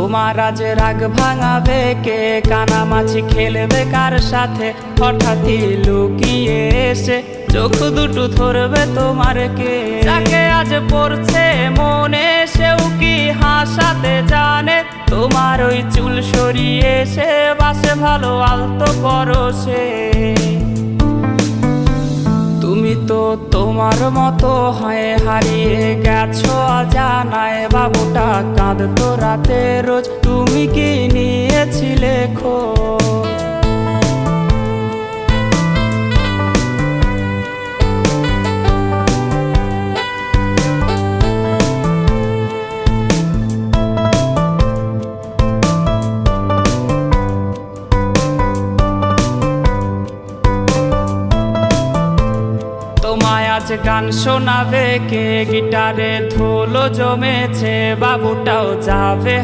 তোমার আজ রাগ ভাঙাবে কে? কানামাছি খেলবে কার সাথে? হঠাৎই লুকিয়ে এসে চোখ দুটো ধরবে তোমার কে? যাকে আজ পড়ছে মনে সেও কি হাসাতে জানে? তোমার ওই চুল সরিয়ে সে বাসে ভালো আলতো পরশে। তুমি তো তোমার মতো হয়ে হারিয়ে গেছো অজানায়। বাবুটা কাঁদতো রাতে রোজ, তুমি কি নিয়েছিলে খোঁজ? তোমায় আজ গান শোনাবে কে? গিটারে ধুলো জমেছে, বাবুটাও যাবে